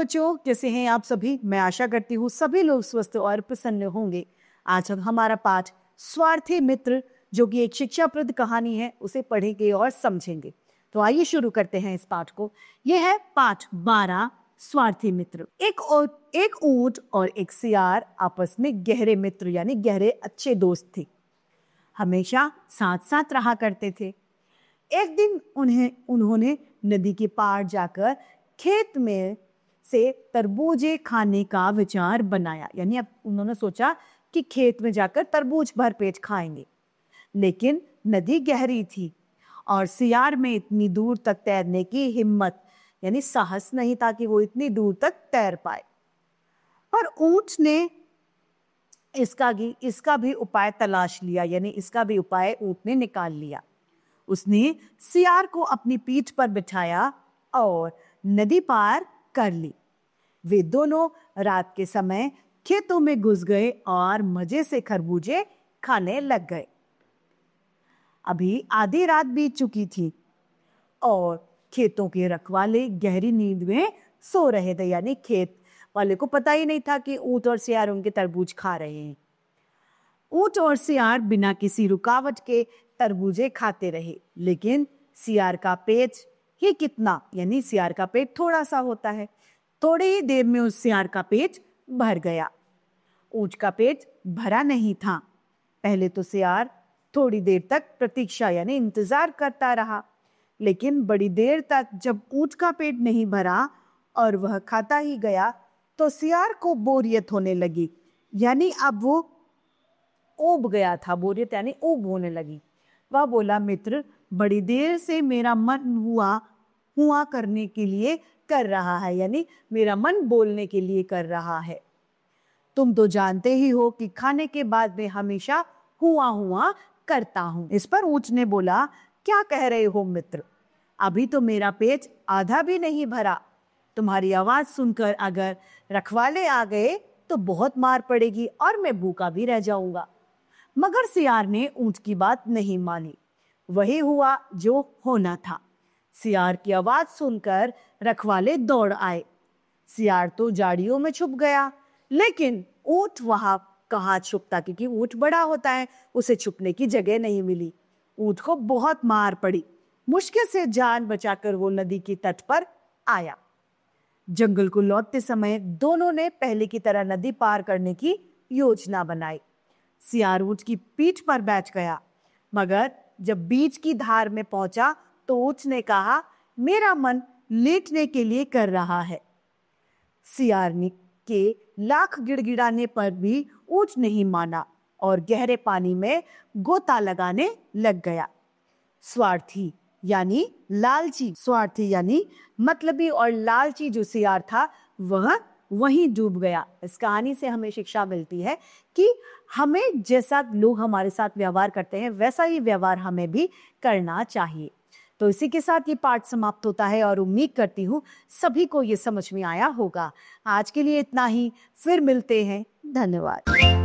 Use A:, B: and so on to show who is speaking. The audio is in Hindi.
A: बच्चों, कैसे हैं आप सभी? मैं आशा करती हूँ सभी लोग स्वस्थ और प्रसन्न होंगे। आज हम हमारा पाठ स्वार्थी मित्र, जो कि एक शिक्षाप्रद कहानी है, उसे पढ़ेंगे और समझेंगे। तो आइए शुरू करते हैं इस पाठ को। यह है पाठ 12, स्वार्थी मित्र। एक ऊंट और एक सियार आपस में गहरे मित्र यानी गहरे अच्छे दोस्त थे। हमेशा साथ साथ रहा करते थे। एक दिन उन्होंने नदी के पार जाकर खेत में से तरबूजे खाने का विचार बनाया। यानी अब उन्होंने सोचा कि खेत में जाकर तरबूज भर पेट खाएंगे। लेकिन नदी गहरी थी और सियार में इतनी दूर तक तैरने की हिम्मत यानी साहस नहीं था कि वो इतनी दूर तक तैर पाए। और ऊंट ने इसका भी उपाय तलाश लिया, यानी इसका भी उपाय ऊंट ने निकाल लिया। उसने सियार को अपनी पीठ पर बिठाया और नदी पार कर ली। वे दोनों रात के समय खेतों में घुस गए और मजे से खरबूजे खाने लग गए। अभी आधी रात बीत चुकी थी और खेतों के रखवाले गहरी नींद में सो रहे थे। यानी खेत वाले को पता ही नहीं था कि ऊंट और सियार उनके तरबूज खा रहे हैं। ऊंट और सियार बिना किसी रुकावट के तरबूजे खाते रहे, लेकिन सियार का पेट ही कितना, यानी सियार का पेट थोड़ा सा होता है। थोड़ी ही देर में उस सियार का पेट भर गया। ऊंट का पेट भरा नहीं था। पहले तो सियार थोड़ी देर तक प्रतीक्षा यानी इंतजार करता रहा, लेकिन बड़ी देर तक जब ऊंट का पेट नहीं भरा और वह खाता ही गया तो सियार को बोरियत होने लगी। यानी अब वो ऊब गया था। बोरियत यानी ऊब होने लगी। वह बोला, मित्र, बड़ी देर से मेरा मन हुआ करने के लिए कर रहा है, यानी मेरा मन बोलने के लिए कर रहा है। तुम तो जानते ही हो कि खाने के बाद मैं हमेशा हुआ करता हूं। इस पर ऊंट ने बोला, क्या कह रहे हो मित्र? अभी तो मेरा पेट आधा भी नहीं भरा। तुम्हारी आवाज सुनकर अगर रखवाले आ गए तो बहुत मार पड़ेगी और मैं भूखा भी रह जाऊंगा। मगर सियार ने ऊंट की बात नहीं मानी। वही हुआ जो होना था। सियार की आवाज सुनकर रखवाले दौड़ आए। सियार तो झाड़ियों में छुप गया, लेकिन ऊंट वहां कहाँ छुपता, क्योंकि ऊंट बड़ा होता है, उसे छुपने की जगह नहीं मिली। ऊंट को बहुत मार पड़ी। मुश्किल से जान बचाकर वो नदी के तट पर आया। जंगल को लौटते समय दोनों ने पहले की तरह नदी पार करने की योजना बनाई। सियार ऊंट की पीठ पर बैठ गया, मगर जब बीच की धार में पहुंचा तो ऊंट ने कहा, मेरा मन लेटने के लिए कर रहा है। सियार के लाख गिड़गिड़ाने पर भी ऊंट नहीं माना और गहरे पानी में गोता लगाने लग गया। स्वार्थी यानी मतलबी और लालची जो सियार था वह वहीं डूब गया। इस कहानी से हमें शिक्षा मिलती है कि हमें जैसा लोग हमारे साथ व्यवहार करते हैं वैसा ही व्यवहार हमें भी करना चाहिए। तो इसी के साथ ये पाठ समाप्त होता है और उम्मीद करती हूँ सभी को ये समझ में आया होगा। आज के लिए इतना ही, फिर मिलते हैं। धन्यवाद।